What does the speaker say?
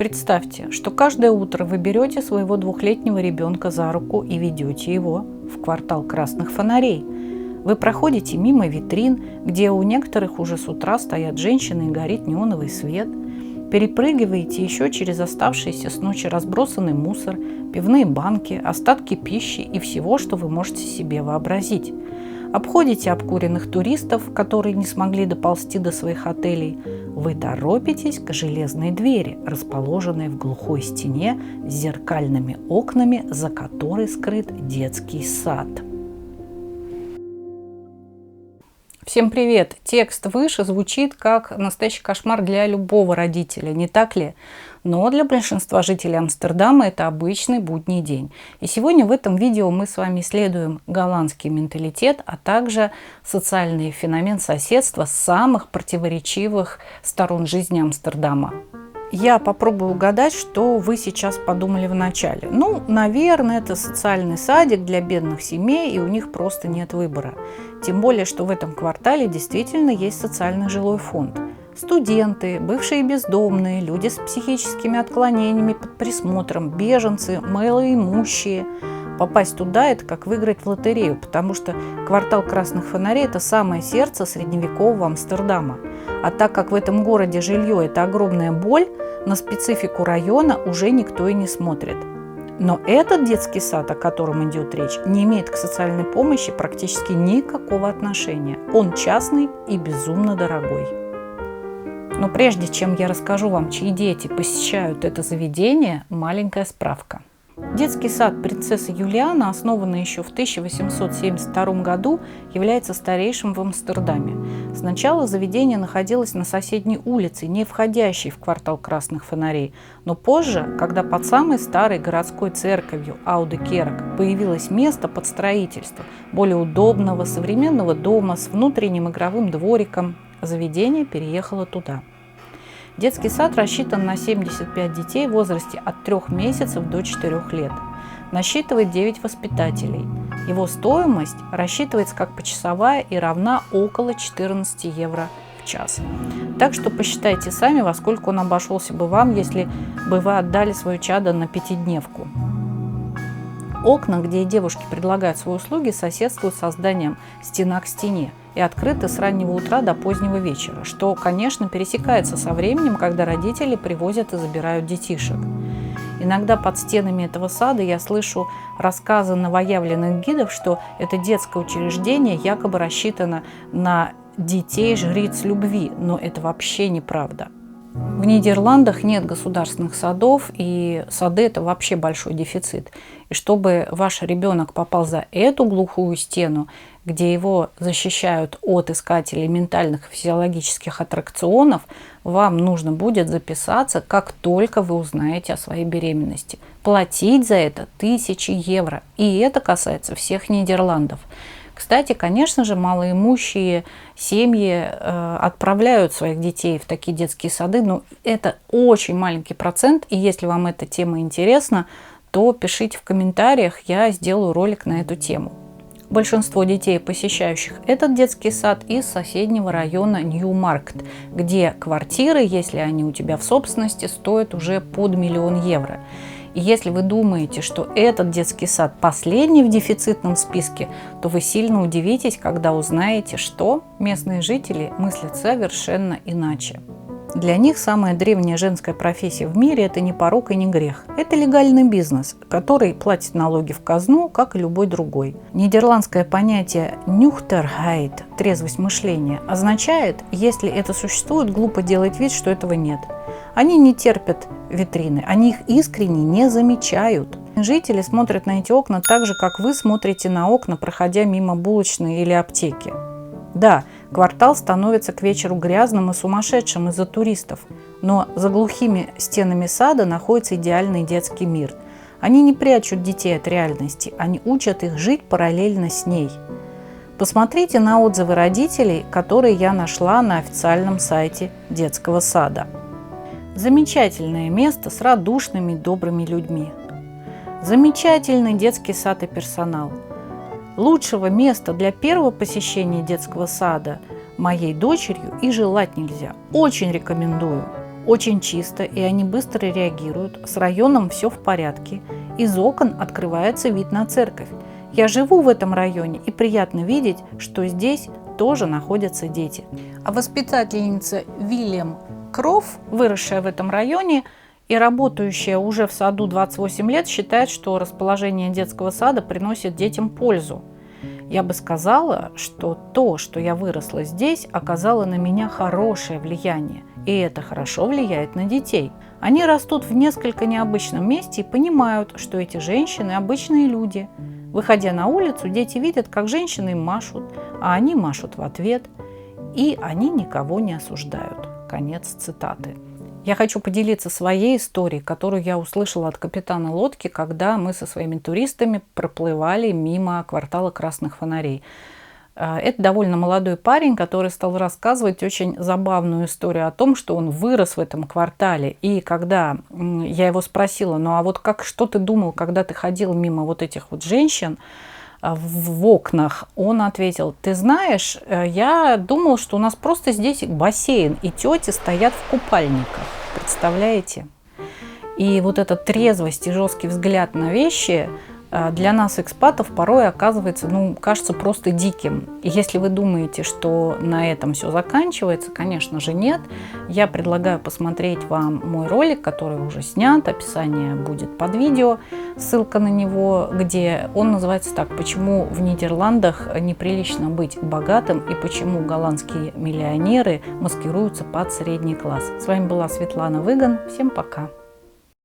Представьте, что каждое утро вы берете своего 2-летнего ребенка за руку и ведете его в квартал красных фонарей. Вы проходите мимо витрин, где у некоторых уже с утра стоят женщины и горит неоновый свет. Перепрыгиваете еще через оставшиеся с ночи разбросанный мусор, пивные банки, остатки пищи и всего, что вы можете себе вообразить. Обходите обкуренных туристов, которые не смогли доползти до своих отелей. Вы торопитесь к железной двери, расположенной в глухой стене с зеркальными окнами, за которой скрыт детский сад. Всем привет! Текст выше звучит как настоящий кошмар для любого родителя, не так ли? Но для большинства жителей Амстердама это обычный будний день. И сегодня в этом видео мы с вами исследуем голландский менталитет, а также социальный феномен соседства с самых противоречивых сторон жизни Амстердама. Я попробую угадать, что вы сейчас подумали в начале. Наверное, это социальный садик для бедных семей, и у них просто нет выбора. Тем более, что в этом квартале действительно есть социальный жилой фонд. Студенты, бывшие бездомные, люди с психическими отклонениями под присмотром, беженцы, малоимущие. Попасть туда – это как выиграть в лотерею, потому что квартал красных фонарей – это самое сердце средневекового Амстердама. А так как в этом городе жилье – это огромная боль, на специфику района уже никто и не смотрит. Но этот детский сад, о котором идет речь, не имеет к социальной помощи практически никакого отношения. Он частный и безумно дорогой. Но прежде чем я расскажу вам, чьи дети посещают это заведение, маленькая справка. Детский сад принцессы Юлианы, основанный еще в 1872 году, является старейшим в Амстердаме. Сначала заведение находилось на соседней улице, не входящей в квартал красных фонарей. Но позже, когда под самой старой городской церковью Ауде Керк появилось место под строительство более удобного современного дома с внутренним игровым двориком, заведение переехало туда. Детский сад рассчитан на 75 детей в возрасте от 3 месяцев до 4 лет. Насчитывает 9 воспитателей. Его стоимость рассчитывается как почасовая и равна около 14 евро в час. Так что посчитайте сами, во сколько он обошелся бы вам, если бы вы отдали свое чадо на пятидневку. Окна, где девушки предлагают свои услуги, соседствуют со зданием стена к стене и открыты с раннего утра до позднего вечера, что, конечно, пересекается со временем, когда родители привозят и забирают детишек. Иногда под стенами этого сада я слышу рассказы новоявленных гидов, что это детское учреждение якобы рассчитано на детей-жриц любви, но это вообще неправда. В Нидерландах нет государственных садов, и сады – это вообще большой дефицит. И чтобы ваш ребенок попал за эту глухую стену, где его защищают от искателей ментальных и физиологических аттракционов, вам нужно будет записаться, как только вы узнаете о своей беременности. Платить за это 1000 евро. И это касается всех Нидерландов. Кстати, конечно же, малоимущие семьи отправляют своих детей в такие детские сады, но это очень маленький процент, и если вам эта тема интересна, то пишите в комментариях, я сделаю ролик на эту тему. Большинство детей, посещающих этот детский сад, из соседнего района Ньюмаркт, где квартиры, если они у тебя в собственности, стоят уже под 1 000 000 евро. И если вы думаете, что этот детский сад последний в дефицитном списке, то вы сильно удивитесь, когда узнаете, что местные жители мыслят совершенно иначе. Для них самая древняя женская профессия в мире – это не порок и не грех. Это легальный бизнес, который платит налоги в казну, как и любой другой. Нидерландское понятие «нюхтерхайт» – трезвость мышления – означает, если это существует, глупо делать вид, что этого нет. Они не терпят витрины, они их искренне не замечают. Жители смотрят на эти окна так же, как вы смотрите на окна, проходя мимо булочной или аптеки. Да, квартал становится к вечеру грязным и сумасшедшим из-за туристов, но за глухими стенами сада находится идеальный детский мир. Они не прячут детей от реальности, они учат их жить параллельно с ней. Посмотрите на отзывы родителей, которые я нашла на официальном сайте детского сада. Замечательное место с радушными, добрыми людьми. Замечательный детский сад и персонал. Лучшего места для первого посещения детского сада моей дочерью и желать нельзя. Очень рекомендую. очень чисто, и они быстро реагируют. С районом все в порядке. Из окон открывается вид на церковь. Я живу в этом районе, и приятно видеть, что здесь тоже находятся дети. А воспитательница Вильям Кроф, выросшая в этом районе и работающая уже в саду 28 лет, считает, что расположение детского сада приносит детям пользу. Я бы сказала, что то, что я выросла здесь, оказало на меня хорошее влияние. И это хорошо влияет на детей. Они растут в несколько необычном месте и понимают, что эти женщины – обычные люди. Выходя на улицу, дети видят, как женщины им машут, а они машут в ответ, и они никого не осуждают. Конец цитаты. Я хочу поделиться своей историей, которую я услышала от капитана лодки, когда мы со своими туристами проплывали мимо квартала Красных Фонарей. Это довольно молодой парень, который стал рассказывать очень забавную историю о том, что он вырос в этом квартале. И когда я его спросила, ну а вот что ты думал, когда ты ходил мимо вот этих вот женщин в окнах, он ответил: ты знаешь, я думал, что у нас просто здесь бассейн, и тети стоят в купальниках. Представляете? И вот эта трезвость и жесткий взгляд на вещи для нас, экспатов, порой оказывается, кажется просто диким. И если вы думаете, что на этом все заканчивается, конечно же нет. Я предлагаю посмотреть вам мой ролик, который уже снят, описание будет под видео, ссылка на него, где он называется так: «Почему в Нидерландах неприлично быть богатым и почему голландские миллионеры маскируются под средний класс». С вами была Светлана Выгон. Всем пока!